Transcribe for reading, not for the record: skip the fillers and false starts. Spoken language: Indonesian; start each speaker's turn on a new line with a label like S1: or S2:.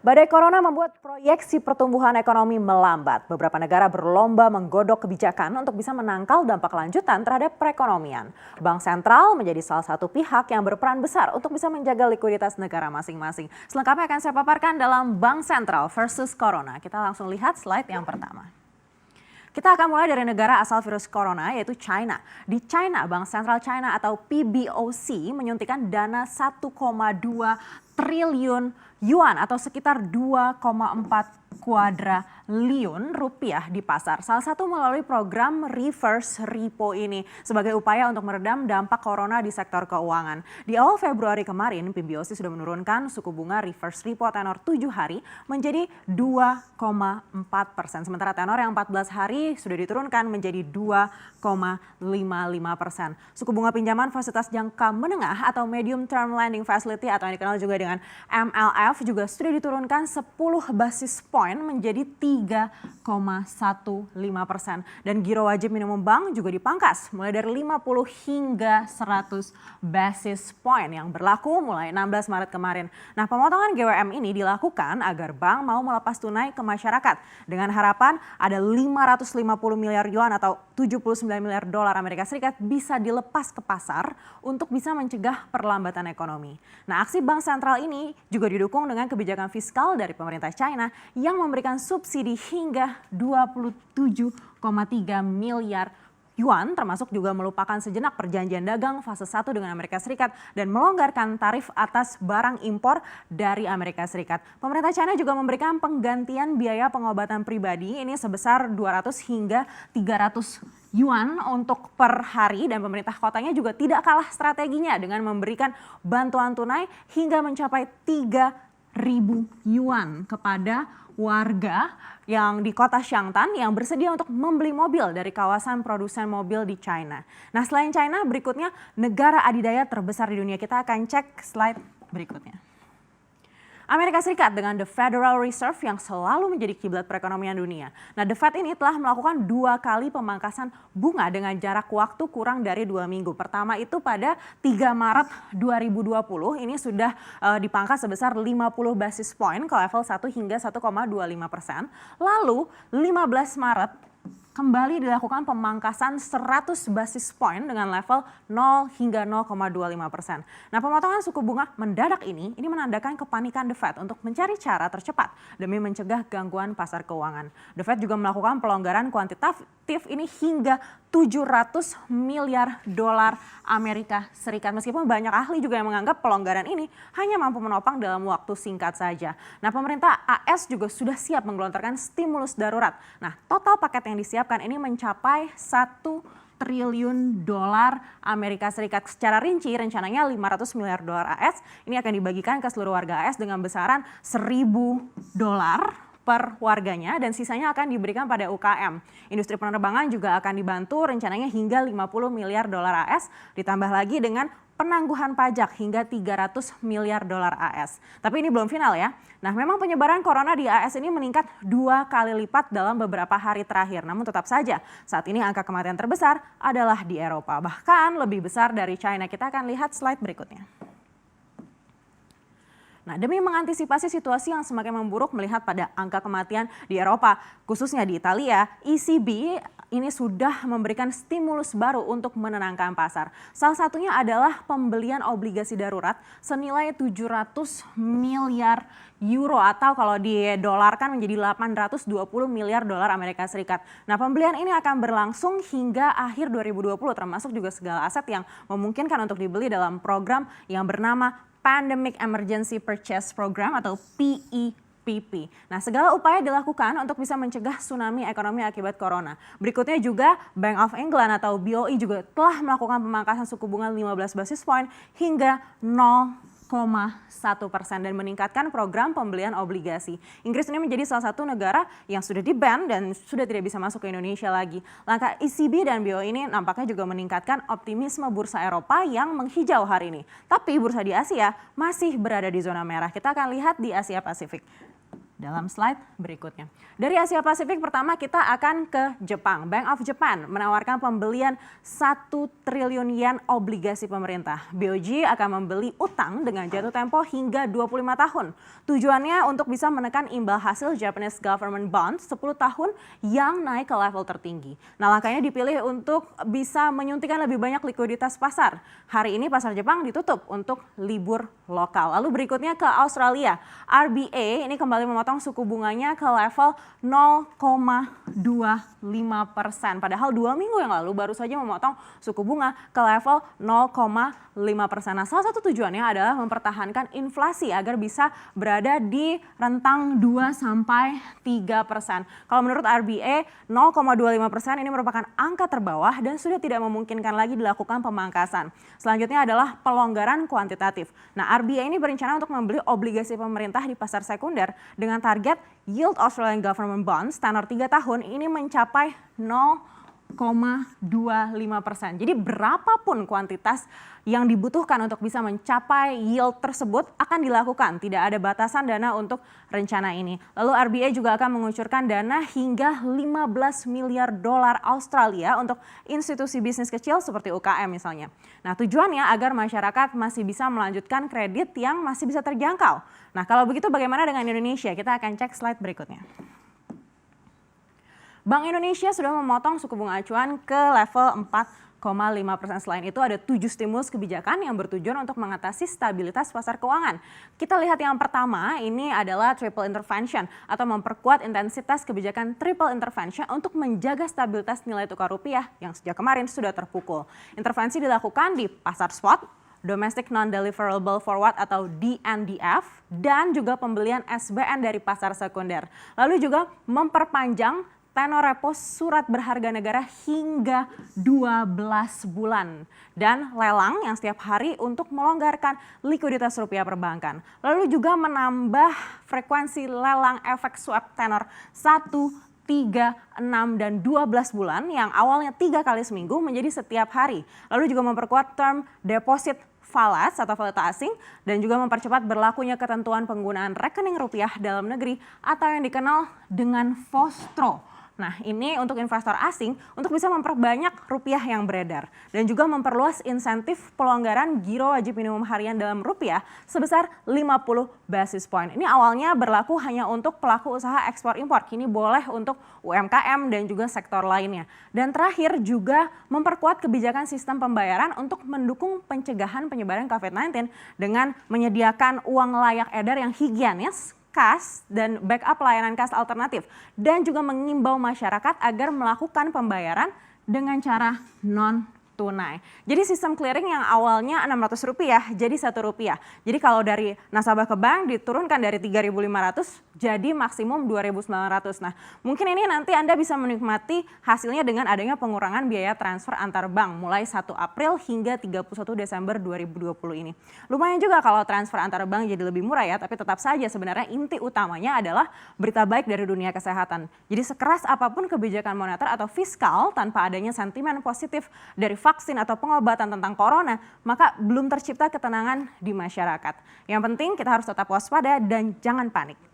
S1: Badai corona membuat proyeksi pertumbuhan ekonomi melambat. Beberapa negara berlomba menggodok kebijakan untuk bisa menangkal dampak lanjutan terhadap perekonomian. Bank sentral menjadi salah satu pihak yang berperan besar untuk bisa menjaga likuiditas negara masing-masing. Selengkapnya akan saya paparkan dalam Bank Sentral versus Corona. Kita langsung lihat slide yang pertama. Kita akan mulai dari negara asal virus corona yaitu China. Di China, Bank Sentral China atau PBOC menyuntikkan dana 1,2 triliun yuan atau sekitar 2,4 kuadriliun rupiah di pasar. Salah satu melalui program reverse repo ini sebagai upaya untuk meredam dampak corona di sektor keuangan. Di awal Februari kemarin, PBOC sudah menurunkan suku bunga reverse repo tenor 7 hari menjadi 2,4%. Sementara tenor yang 14 hari sudah diturunkan menjadi 2,55%. Suku bunga pinjaman fasilitas jangka menengah atau medium term lending facility atau yang dikenal juga dengan MLF juga sudah diturunkan 10 basis point menjadi 3,15%. Dan giro wajib minimum bank juga dipangkas mulai dari 50 hingga 100 basis point yang berlaku mulai 16 Maret kemarin. Nah, pemotongan GWM ini dilakukan agar bank mau melepas tunai ke masyarakat dengan harapan ada 550 miliar yuan atau 79 miliar dolar Amerika Serikat bisa dilepas ke pasar untuk bisa mencegah perlambatan ekonomi. Nah, aksi bank sentral ini juga didukung dengan kebijakan fiskal dari pemerintah China yang memberikan subsidi hingga 27,3 miliar yuan, termasuk juga melupakan sejenak perjanjian dagang fase 1 dengan Amerika Serikat dan melonggarkan tarif atas barang impor dari Amerika Serikat. Pemerintah China juga memberikan penggantian biaya pengobatan pribadi ini sebesar 200 hingga 300 yuan untuk per hari dan pemerintah kotanya juga tidak kalah strateginya dengan memberikan bantuan tunai hingga mencapai 3.000 yuan kepada warga yang di kota Xiangtan yang bersedia untuk membeli mobil dari kawasan produsen mobil di China. Nah, selain China, berikutnya negara adidaya terbesar di dunia. Kita akan cek slide berikutnya. Amerika Serikat dengan The Federal Reserve yang selalu menjadi kiblat perekonomian dunia. Nah, The Fed ini telah melakukan 2 kali pemangkasan bunga dengan jarak waktu kurang dari 2 minggu. Pertama itu pada 3 Maret 2020, ini sudah dipangkas sebesar 50 basis point ke level 1 hingga 1,25%. Lalu 15 Maret kembali dilakukan pemangkasan 100 basis point dengan level 0 hingga 0,25%. Nah, pemotongan suku bunga mendadak ini menandakan kepanikan The Fed untuk mencari cara tercepat demi mencegah gangguan pasar keuangan. The Fed juga melakukan pelonggaran kuantitatif ini hingga 700 miliar dolar Amerika Serikat. Meskipun banyak ahli juga yang menganggap pelonggaran ini hanya mampu menopang dalam waktu singkat saja. Nah, pemerintah AS juga sudah siap menggelontorkan stimulus darurat. Nah, total paket yang disiapkan ini mencapai 1 triliun dolar Amerika Serikat. Secara rinci rencananya 500 miliar dolar AS ini akan dibagikan ke seluruh warga AS dengan besaran 1.000 dolar per warganya dan sisanya akan diberikan pada UKM. Industri penerbangan juga akan dibantu rencananya hingga 50 miliar dolar AS ditambah lagi dengan penangguhan pajak hingga 300 miliar dolar AS. Tapi ini belum final ya. Nah, memang penyebaran corona di AS ini meningkat 2 kali lipat dalam beberapa hari terakhir. Namun tetap saja saat ini angka kematian terbesar adalah di Eropa. Bahkan lebih besar dari China. Kita akan lihat slide berikutnya. Nah, demi mengantisipasi situasi yang semakin memburuk melihat pada angka kematian di Eropa, khususnya di Italia, ECB ini sudah memberikan stimulus baru untuk menenangkan pasar. Salah satunya adalah pembelian obligasi darurat senilai 700 miliar euro atau kalau didolarkan menjadi 820 miliar dolar Amerika Serikat. Nah, pembelian ini akan berlangsung hingga akhir 2020 termasuk juga segala aset yang memungkinkan untuk dibeli dalam program yang bernama Pandemic Emergency Purchase Program atau PEPP. Nah, segala upaya dilakukan untuk bisa mencegah tsunami ekonomi akibat corona. Berikutnya juga Bank of England atau BOE juga telah melakukan pemangkasan suku bunga 15 basis point hingga 0,1% dan meningkatkan program pembelian obligasi. Inggris ini menjadi salah satu negara yang sudah di-ban dan sudah tidak bisa masuk ke Indonesia lagi. Langkah ECB dan BOE ini nampaknya juga meningkatkan optimisme bursa Eropa yang menghijau hari ini. Tapi bursa di Asia masih berada di zona merah. Kita akan lihat di Asia Pasifik. dalam slide berikutnya. Dari Asia Pasifik pertama kita akan ke Jepang. Bank of Japan menawarkan pembelian 1 triliun yen obligasi pemerintah. BOJ akan membeli utang dengan jatuh tempo hingga 25 tahun. Tujuannya untuk bisa menekan imbal hasil Japanese government bond 10 tahun yang naik ke level tertinggi. Nah, langkahnya dipilih untuk bisa menyuntikkan lebih banyak likuiditas pasar. Hari ini pasar Jepang ditutup untuk libur lokal. Lalu berikutnya ke Australia. RBA ini kembali memotong suku bunganya ke level 0,25%. Padahal 2 minggu yang lalu baru saja memotong suku bunga ke level 0,5%. Nah, salah satu tujuannya adalah mempertahankan inflasi agar bisa berada di rentang 2-3%. Kalau menurut RBA, 0,25% ini merupakan angka terbawah dan sudah tidak memungkinkan lagi dilakukan pemangkasan. Selanjutnya adalah pelonggaran kuantitatif. Nah, RBA ini berencana untuk membeli obligasi pemerintah di pasar sekunder dengan target yield Australian government bonds tenor 3 tahun ini mencapai 0,25%. Jadi berapapun kuantitas yang dibutuhkan untuk bisa mencapai yield tersebut akan dilakukan. Tidak ada batasan dana untuk rencana ini. Lalu RBA juga akan mengucurkan dana hingga 15 miliar dolar Australia untuk institusi bisnis kecil seperti UKM misalnya. Nah, tujuannya agar masyarakat masih bisa melanjutkan kredit yang masih bisa terjangkau. Nah, kalau begitu bagaimana dengan Indonesia? Kita akan cek slide berikutnya. Bank Indonesia sudah memotong suku bunga acuan ke level 4,5%. Selain itu ada 7 stimulus kebijakan yang bertujuan untuk mengatasi stabilitas pasar keuangan. Kita lihat yang pertama, ini adalah triple intervention atau memperkuat intensitas kebijakan triple intervention untuk menjaga stabilitas nilai tukar rupiah yang sejak kemarin sudah terpukul. Intervensi dilakukan di pasar spot, domestic non-deliverable forward atau DNDF, dan juga pembelian SBN dari pasar sekunder. Lalu juga memperpanjang tenor repo surat berharga negara hingga 12 bulan. Dan lelang yang setiap hari untuk melonggarkan likuiditas rupiah perbankan. Lalu juga menambah frekuensi lelang efek swap tenor 1, 3, 6, dan 12 bulan yang awalnya 3 kali seminggu menjadi setiap hari. Lalu juga memperkuat term deposit falas atau valuta asing dan juga mempercepat berlakunya ketentuan penggunaan rekening rupiah dalam negeri atau yang dikenal dengan FOSTRO. Nah, ini untuk investor asing untuk bisa memperbanyak rupiah yang beredar dan juga memperluas insentif pelonggaran giro wajib minimum harian dalam rupiah sebesar 50 basis point. Ini awalnya berlaku hanya untuk pelaku usaha ekspor impor, kini boleh untuk UMKM dan juga sektor lainnya. Dan terakhir juga memperkuat kebijakan sistem pembayaran untuk mendukung pencegahan penyebaran COVID-19 dengan menyediakan uang layak edar yang higienis, kas, dan backup layanan kas alternatif. Dan juga mengimbau masyarakat agar melakukan pembayaran dengan cara non-tunai. Jadi sistem clearing yang awalnya Rp600 jadi Rp1. Jadi kalau dari nasabah ke bank diturunkan dari Rp3.500 jadi maksimum Rp2.900. Nah, mungkin ini nanti Anda bisa menikmati hasilnya dengan adanya pengurangan biaya transfer antar bank mulai 1 April hingga 31 Desember 2020 ini. Lumayan juga kalau transfer antar bank jadi lebih murah ya, tapi tetap saja sebenarnya inti utamanya adalah berita baik dari dunia kesehatan. Jadi sekeras apapun kebijakan moneter atau fiskal tanpa adanya sentimen positif dari vaksin atau pengobatan tentang corona, maka belum tercipta ketenangan di masyarakat. Yang penting kita harus tetap waspada dan jangan panik.